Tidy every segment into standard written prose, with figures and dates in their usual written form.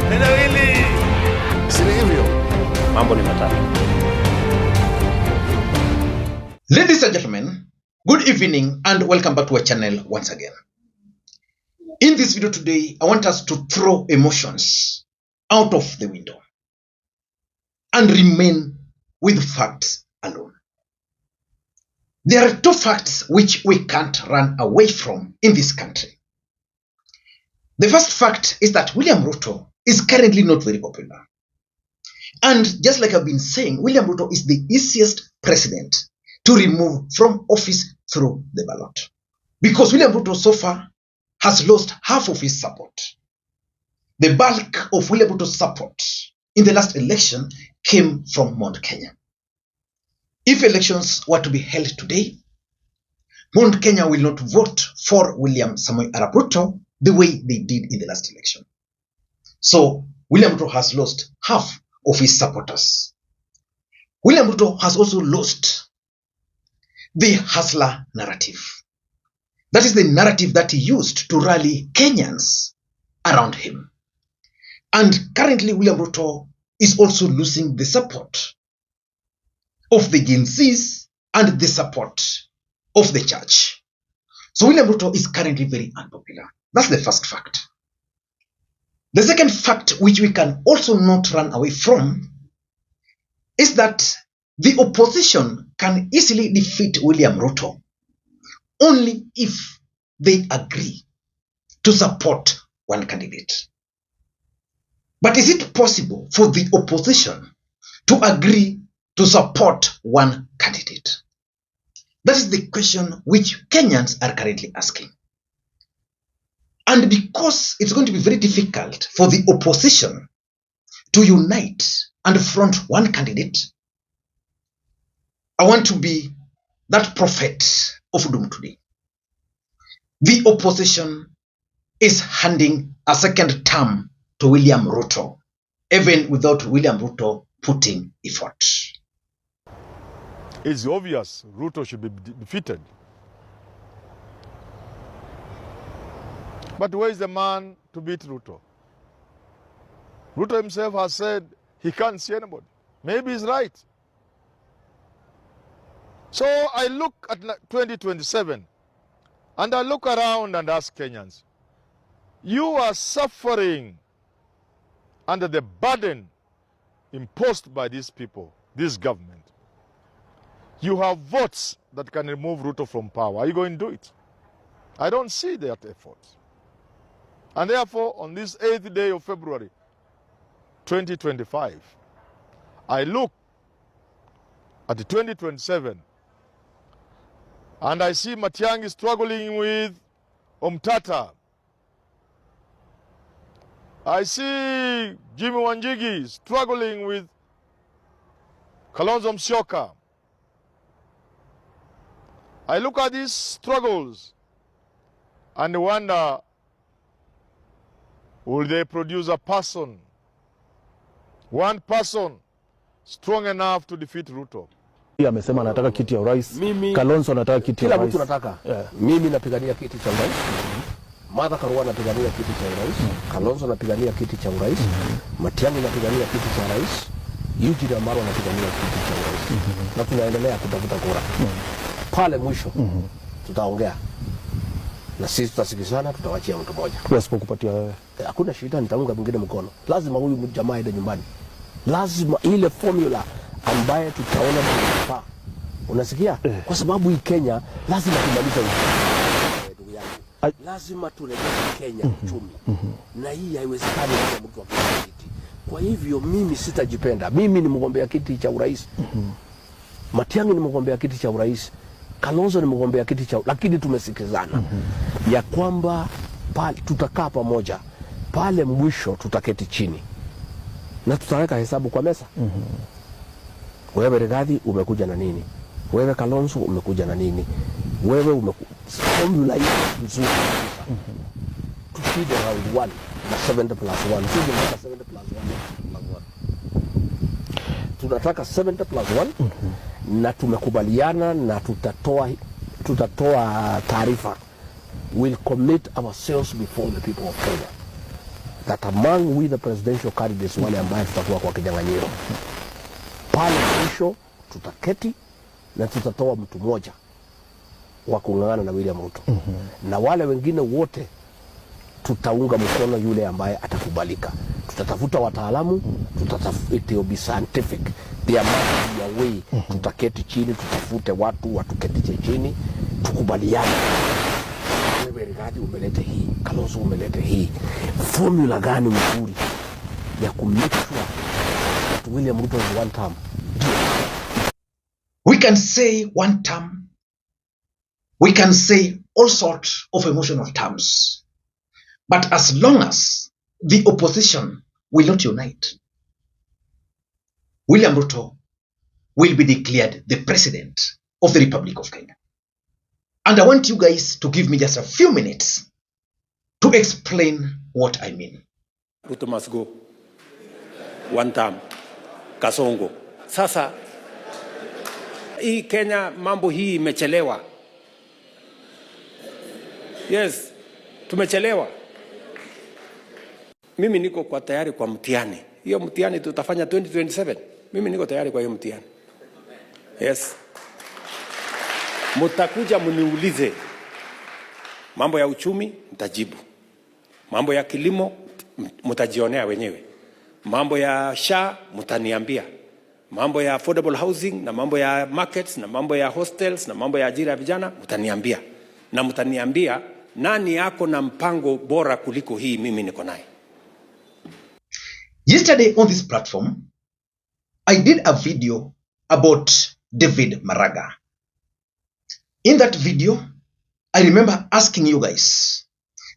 Neno hili si hivyo. Mambo ni matatu. Ladies and gentlemen, good evening and welcome back to our channel once again. In this video today, I want us to throw emotions out of the window and remain with facts alone. There are two facts which we can't run away from in this country. The first fact is that William Ruto is currently not very popular. And just like I've been saying, William Ruto is the easiest president to remove from office through the ballot. Because William Ruto so far has lost half of his support. The bulk of William Ruto's support in the last election came from Mount Kenya. If elections were to be held today, Mount Kenya will not vote for William Samoei Arap Ruto the way they did in the last election. So William Ruto has lost half of his supporters. William Ruto has also lost the hustler narrative. That is the narrative that he used to rally Kenyans around him. And currently William Ruto is also losing the support of the Gen Zs and the support of the church. So William Ruto is currently very unpopular. That's the first fact. The second fact, which we can also not run away from, is that the opposition can easily defeat William Ruto only if they agree to support one candidate. But is it possible for the opposition to agree to support one candidate? That is the question which Kenyans are currently asking. And because it's going to be very difficult for the opposition to unite and front one candidate, I want to be that prophet of doom today. The opposition is handing a second term to William Ruto, even without William Ruto putting effort. It's obvious Ruto should be defeated. But where is the man to beat Ruto? Ruto himself has said he can't see anybody. Maybe he's right. So I look at 2027 and I look around and ask Kenyans, you are suffering under the burden imposed by these people, this government. You have votes that can remove Ruto from power. Are you going to do it? I don't see that effort. And therefore, on this 8th day of February, 2025, I look at the 2027 and I see Matiangi struggling with Omtata. I see Jimmy Wanjigi struggling with Kalonzo Musyoka. I look at these struggles and wonder, will they produce a person, one person, strong enough to defeat Ruto? Amesema anataka kiti ya urais. Kalonzo anataka kiti ya urais. Kila mtu anataka. Yeah. Mimi napigania kiti cha urais. Martha Karua anapigania kiti cha urais. Kalonzo anapigania kiti cha urais. Matiang'i anapigania kiti cha urais. Eugene Amaro anapigania kiti cha urais. Na tunaendelea kutafuta kura. Pale mwisho tutaongea. Na sisi tutasikizana, tutawachia mtu mmoja. Tusipokupatia wewe. Hakuna shida, nitaunga mwingine mkono. Lazima huyu jamaa aende nyumbani. Lazima ile formula ambaye tutaona tunafaa. Unasikia? Kwa sababu hii Kenya lazima tumalize ndugu yangu. Lazima turejeshe Kenya uchumi. Na hii haiwezekani kwa mtu wa kiti. Kwa hivyo mimi sitajipenda. Mimi ni mgombea kiti cha urais. Matiang'i ni mgombea kiti cha urais. Kalonzo ni mgombea kiti cha, lakini tumesikizana ya kwamba pale tutakaa pamoja, pale mwisho tutaketi chini na tutaweka hesabu kwa meza. Wewe Rigathi umekuja na nini? Wewe Kalonzo umekuja na nini? Wewe formula hii nzuri. Tushinde round 1 na 7+1. Sisi tunataka 7+1. Tunataka 7+1 na tumekubaliana na tutatoa taarifa will commit ourselves before the people of Kenya that among we the presidential candidates wale ambaye tutakuwa kwa kinyang'anyiro pale mwisho tutaketi na tutatoa mtu mmoja wa kung'ang'ana na William Ruto. Na wale wengine wote tutaunga mkono yule ambaye atakubalika. Tutatafuta wataalamu, it will be scientific. There must be a way. Tutaketi chini, tutafute watu watuketi chini, tukubaliane. Wewe Rigathi umelete hii, Kalonzo umelete hii. Formula gani mzuri ya kumake sure that William Ruto is one term? We can say one term. We can say all sorts of emotional terms. But as long as the opposition will not unite, William Ruto will be declared the president of the Republic of Kenya. And I want you guys to give me just a few minutes to explain what I mean. Ruto must go. One term. Kasongo. Sasa, hii Kenya mambo hii imechelewa. Yes, tumechelewa. Mimi niko kwa tayari kwa mtihani. Hiyo mtihani tutafanya 2027. Mimi niko tayari kwa hiyo mtihani. Yes. Mutakuja mniulize. Mambo ya uchumi mtajibu. Mambo ya kilimo mtajionea wenyewe. Mambo ya SHA mtaniambia. Mambo ya affordable housing na mambo ya markets na mambo ya hostels na mambo ya ajira ya vijana mtaniambia. Na mtaniambia nani yako na mpango bora kuliko hii mimi niko naye. Yesterday on this platform, I did a video about David Maraga. In that video, I remember asking you guys,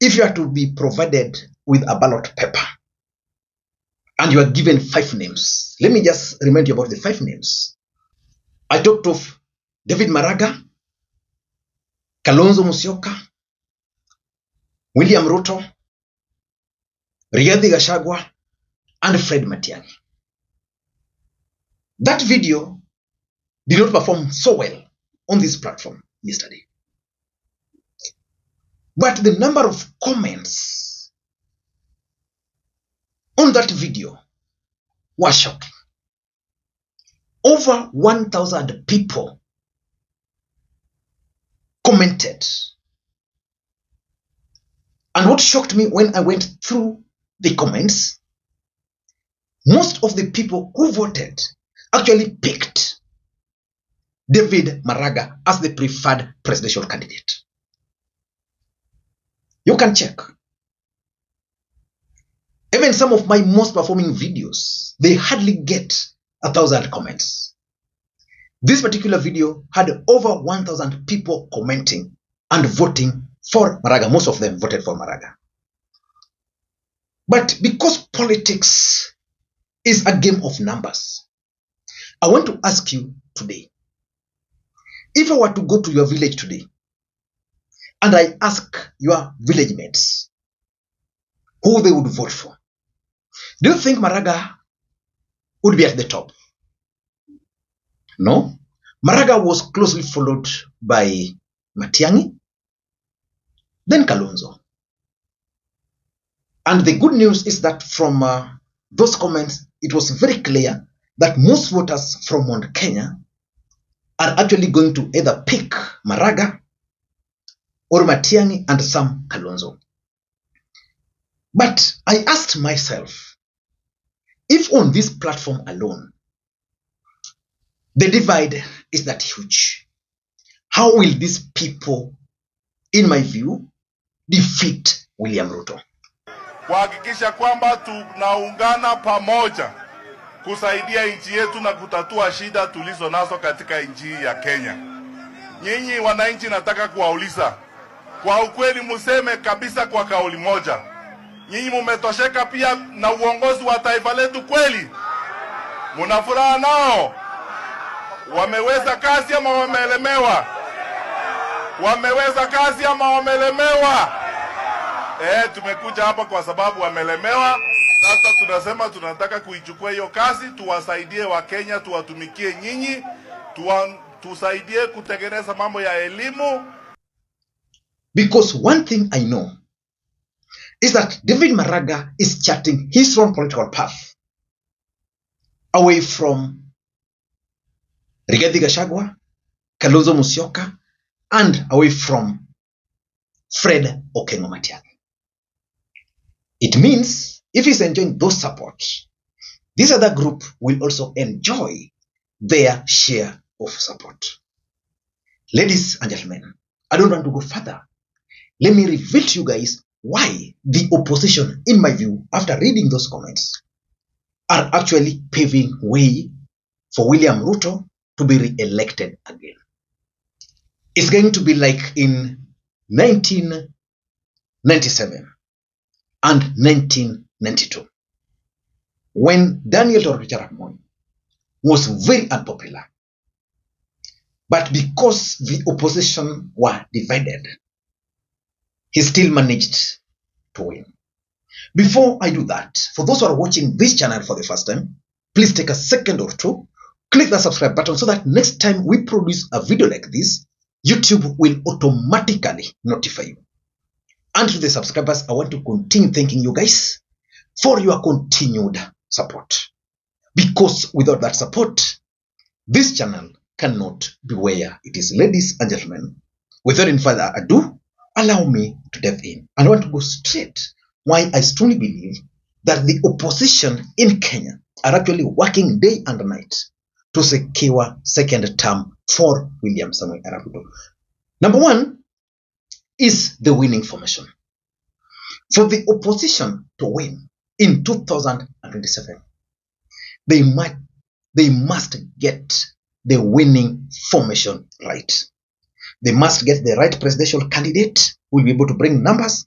if you are to be provided with a ballot paper and you are given 5 names, let me just remind you about the 5 names. I talked of David Maraga, Kalonzo Musyoka, William Ruto, Rigathi Gachagua, and Fred Matiang'i. That video did not perform so well on this platform yesterday. But the number of comments on that video was shocking. Over 1,000 people commented. And what shocked me when I went through the comments, most of the people who voted actually picked David Maraga as the preferred presidential candidate. You can check. Even some of my most performing videos, they hardly get 1,000 comments. This particular video had over 1,000 people commenting and voting for Maraga. Most of them voted for Maraga. But because politics is a game of numbers, I want to ask you today, if I were to go to your village today and I ask your village mates who they would vote for, do you think Maraga would be at the top? No. Maraga was closely followed by Matiangi, then Kalonzo. And the good news is that from those comments, it was very clear that most voters from Mount Kenya are actually going to either pick Maraga or Matiangi and some Kalonzo. But I asked myself, if on this platform alone, the divide is that huge, how will these people, in my view, defeat William Ruto? Kuhakikisha kwamba tunaungana pamoja kusaidia nchi yetu na kutatua shida tulizo nazo katika nchi ya Kenya. Nyinyi wananchi, nataka kuwauliza kwa ukweli, museme kabisa kwa kauli moja, nyinyi mumetosheka pia na uongozi wa taifa letu kweli? Munafuraha nao? Wameweza kazi ama wameelemewa? Wameweza kazi ama wamelemewa? Tumekuja hapa kwa sababu wamelemewa. Sasa tunasema tunataka kuichukua hiyo kazi, tuwasaidie Wakenya, tuwatumikie nyinyi, tusaidie kutengeneza mambo ya elimu. Because one thing I know is that David Maraga is charting his own political path away from Rigathi Gachagua, Kalonzo Musyoka, and away from Fred Okengo Matiang'i. It means if he's enjoying those support, this other group will also enjoy their share of support. Ladies and gentlemen, I don't want to go further. Let me reveal to you guys why the opposition, in my view, after reading those comments, are actually paving way for William Ruto to be re-elected again. It's going to be like in 1997 and 1992, when Daniel Toroitich Moi was very unpopular. But because the opposition were divided, he still managed to win. Before I do that, for those who are watching this channel for the first time, please take a second or two, click the subscribe button so that next time we produce a video like this, YouTube will automatically notify you. And to the subscribers, I want to continue thanking you guys for your continued support. Because without that support, this channel cannot be where it is. Ladies and gentlemen, without any further ado, allow me to dive in. And I want to go straight why I strongly believe that the opposition in Kenya are actually working day and night to secure second term for William Samoei Arap Ruto. Number one is the winning formation. For the opposition to win in 2027, they must get the winning formation right. They must get the right presidential candidate who will be able to bring numbers,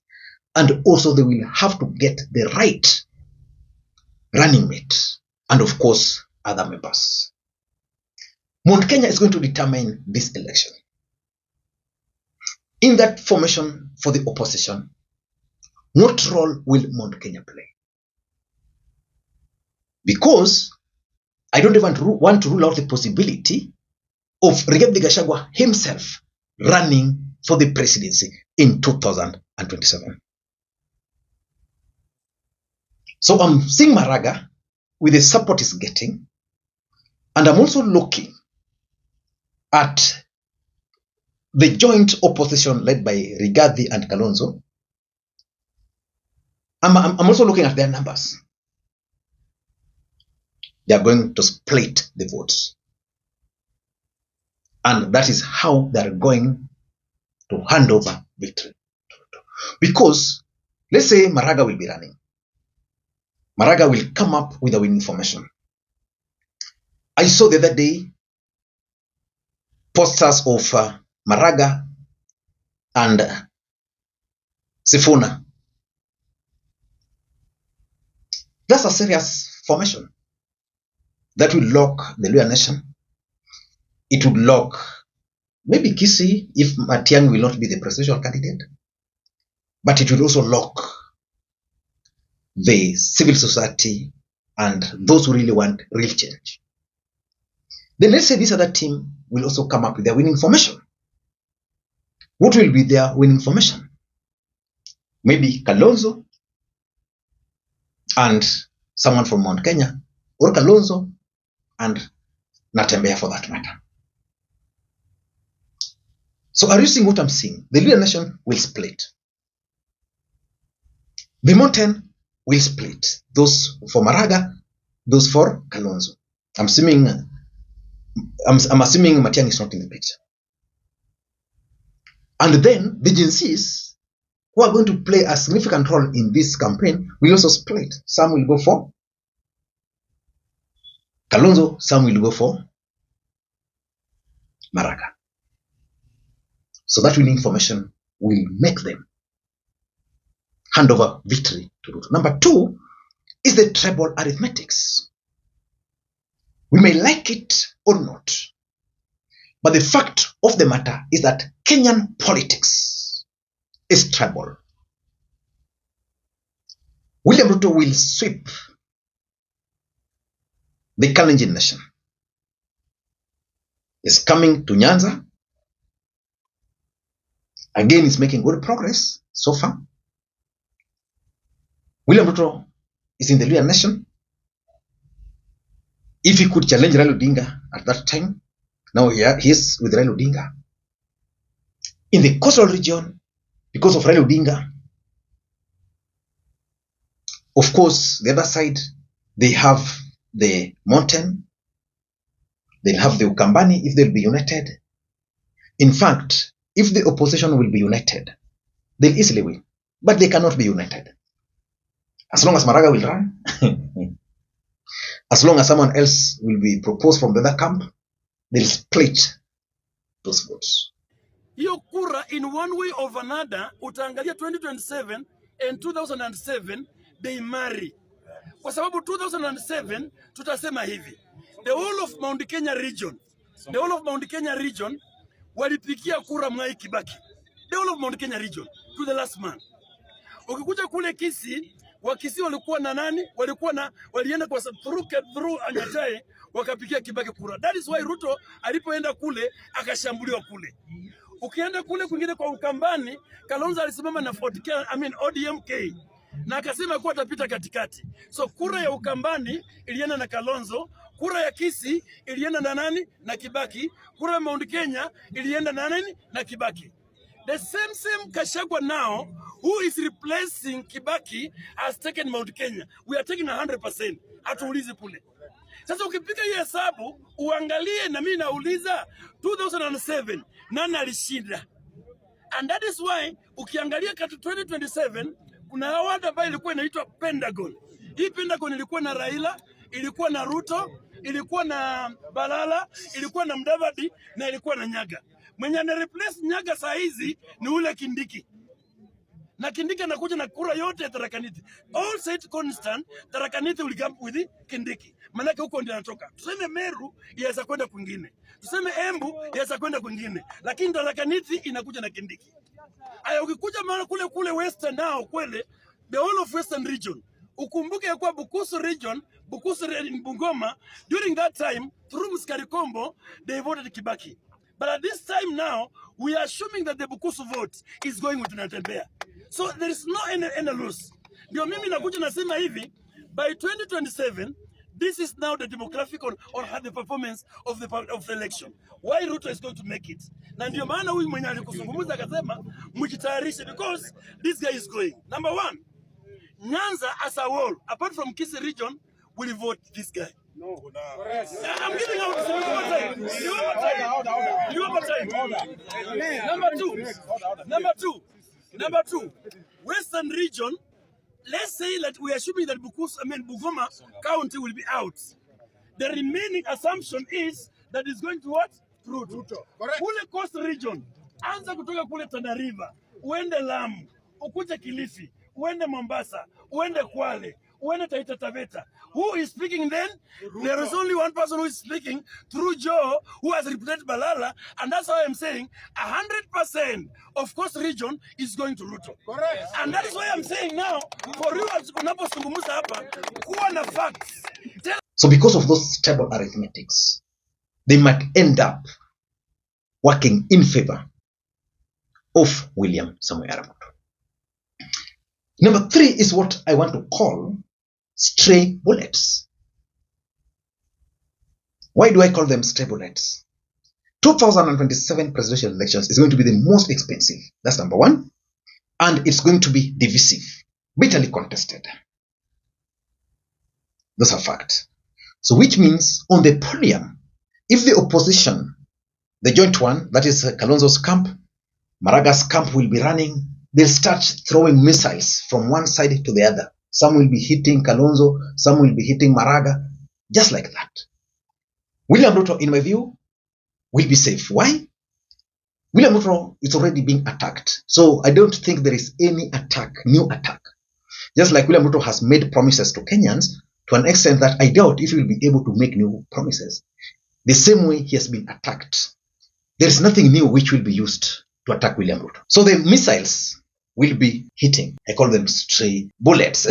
and also they will have to get the right running mate, and of course other members. Mount Kenya is going to determine this election. In that formation for the opposition, what role will Mount Kenya play? Because I don't even want to rule out the possibility of Rigathi Gachagua himself running for the presidency in 2027. So I'm seeing Maraga with the support he's getting, and I'm also looking at the joint opposition led by Rigathi and Kalonzo. I'm also looking at their numbers. They are going to split the votes. And that is how they are going to hand over victory. Because, let's say Maraga will be running. Maraga will come up with a winning formation. I saw the other day posters of Maraga and Sifuna. That's a serious formation that will lock the Luhya nation. It would lock maybe Kisii if Matiangi will not be the presidential candidate, but it will also lock the civil society and those who really want real change. Then let's say this other team will also come up with their winning formation. What will be their winning formation? Maybe Kalonzo and someone from Mount Kenya, or Kalonzo and Natembeya for that matter. So are you seeing what I'm seeing? The Luhya nation will split. The mountain will split. Those for Maraga, those for Kalonzo. I'm assuming Matiangi is not in the picture. And then the Gen Zs who are going to play a significant role in this campaign will also split. Some will go for Kalonzo, some will go for Maraga. So that winning formation will make them hand over victory to Ruto. Number two is the tribal arithmetics. We may like it or not, but the fact of the matter is that Kenyan politics is tribal. William Ruto will sweep the Kalenjin nation. Is coming to Nyanza, again is making good progress so far. William Ruto is in the Luhya nation. If he could challenge Raila Odinga at that time, now he is with Raila Odinga. In the coastal region, because of Raila Odinga, of course, the other side, they have the mountain, they'll have the Ukambani if they'll be united. In fact, if the opposition will be united, they'll easily win. But they cannot be united. As long as Maraga will run, as long as someone else will be proposed from the other camp, they'll split those votes. Hiyo kura in one way or another, utaangalia 2027 and 2007, they marry. Kwa sababu 2007, tutasema hivi. The whole of Mount Kenya region, walipikia kura Mwai Kibaki. The whole of Mount Kenya region, to the last man. Ukikuja kule Kisii, Wakisii walikuwa na nani? Walienda kwa through Anyatai, wakapikia Kibaki kura. That is why Ruto alipoenda kule, akashambuliwa kule. Ukienda kule kwingine kwa Ukambani, Kalonzo alisimama na ODMK na akasema kuwa atapita katikati. So kura ya Ukambani ilienda na Kalonzo, kura ya Kisii ilienda na nani? Na Kibaki. Kura ya Mount Kenya ilienda na nani? Na Kibaki. The same Gachagua now, who is replacing Kibaki, has taken Mount Kenya. We are taking 100%. Hatuulizi kule. Sasa ukipiga hii hesabu, uangalie na mimi nauliza 2007 nani alishinda? And that is why ukiangalia kati 2027 kuna watu ambao ilikuwa inaitwa Pentagon. Hii Pentagon ilikuwa na Raila, ilikuwa na Ruto, ilikuwa na Balala, ilikuwa na Mudavadi na ilikuwa na Nyaga. Mwenye ana replace Nyaga saa hizi ni ule Kindiki. Na Kindiki anakuja na kura yote ya Tharaka Nithi. All said constant, Tharaka Nithi will come with Kindiki. Manake huko ndio anatoka. Tuseme Meru yaweza kwenda kwingine. Tuseme Embu yaweza kwenda kwingine. Lakini Tharaka Nithi inakuja na Kindiki. Aya ukikuja maana kule Western nao kwele, the whole of Western region. Ukumbuke ya kuwa Bukusu region, in Bungoma, during that time, through Muskarikombo, they voted Kibaki. But at this time now, we are assuming that the Bukusu vote is going with Natembea. So there is no any loss. Ndio mimi nakuja nasema hivi, by 2027, this is now the demographic or the performance of the election. Why Ruto is going to make it. Na ndio maana huyu mwenye alikuzungumza akasema mjitayarishe because this guy is going. Number one, Nyanza as a whole, apart from Kisii region, will vote this guy. No. I'm giving out Number two, Western region, let's say that we are assuming that Bungoma County will be out. The remaining assumption is that it's going to what? Ruto. Kule Coast region, anza kutoka kule Tana River, uende Lamu, ukuje Kilifi, uende Mombasa, uende Kwale, uende Taita Taveta. Who is speaking then? Ruto. There is only one person who is speaking through Joe, who has replaced Balala, and that's why I'm saying 100% of Coast region is going to Ruto. Correct. And that is why I'm saying now, for you, unapozungumza hapa, kuwa na facts. So because of those stable arithmetics, they might end up working in favor of William Samoei Arap Ruto. Number 3 is what I want to call stray bullets. Why do I call them stray bullets? 2027 presidential elections is going to be the most expensive. That's number 1. And it's going to be divisive, bitterly contested. Those are facts. So which means on the podium, if the opposition, the joint one, that is Kalonzo's camp, Maraga's camp will be running, they'll start throwing missiles from one side to the other. Some will be hitting Kalonzo, some will be hitting Maraga, just like that. William Ruto, in my view, will be safe. Why? William Ruto is already being attacked. So I don't think there is any attack, new attack. Just like William Ruto has made promises to Kenyans, to an extent that I doubt if he will be able to make new promises. The same way he has been attacked. There is nothing new which will be used to attack William Ruto. So the missiles will be hitting. I call them stray bullets.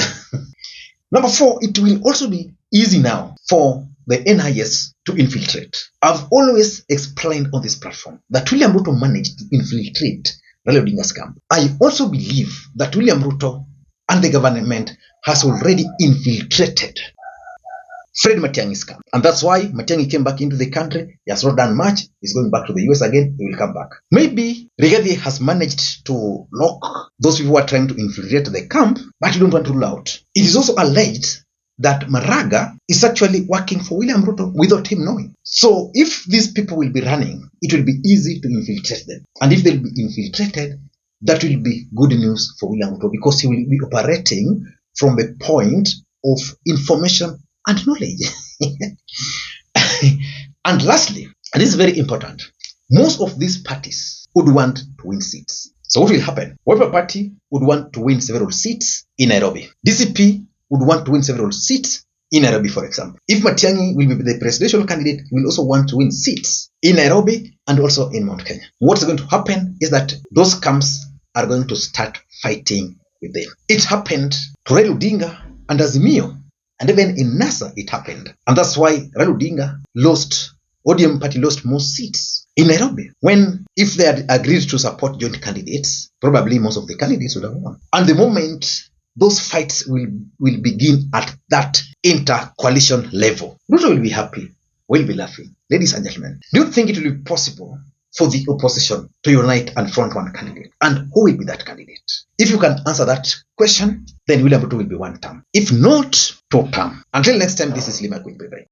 Number 4, it will also be easy now for the NIS to infiltrate. I've always explained on this platform that William Ruto managed to infiltrate Raila Odinga's camp. I also believe that William Ruto and the government has already infiltrated Fred Matiang'i's camp. And that's why Matiang'i came back into the country. He has not done much. He's going back to the US again. He will come back. Maybe Rigathi has managed to lock those people who are trying to infiltrate the camp, but you don't want to rule out. It is also alleged that Maraga is actually working for William Ruto without him knowing. So if these people will be running, it will be easy to infiltrate them. And if they'll be infiltrated, that will be good news for William Ruto because he will be operating from a point of information and knowledge. And lastly, and this is very important, most of these parties would want to win seats. So what will happen? Whatever party would want to win several seats in Nairobi. DCP would want to win several seats in Nairobi, for example. If Matiangi will be the presidential candidate, he will also want to win seats in Nairobi and also in Mount Kenya. What's going to happen is that those camps are going to start fighting with them. It happened to Raila Odinga and Azimio, and even in NASA it happened. And that's why Raila Odinga ODM party lost more seats in Nairobi. When, if they had agreed to support joint candidates, probably most of the candidates would have won. And the moment those fights will begin at that inter-coalition level, Ruto will be happy, will be laughing. Ladies and gentlemen, do you think it will be possible for the opposition to unite and front one candidate? And who will be that candidate? If you can answer that question, then William Ruto will be one term. If not, two term. Until next time, this is Makwiny. Bye-bye.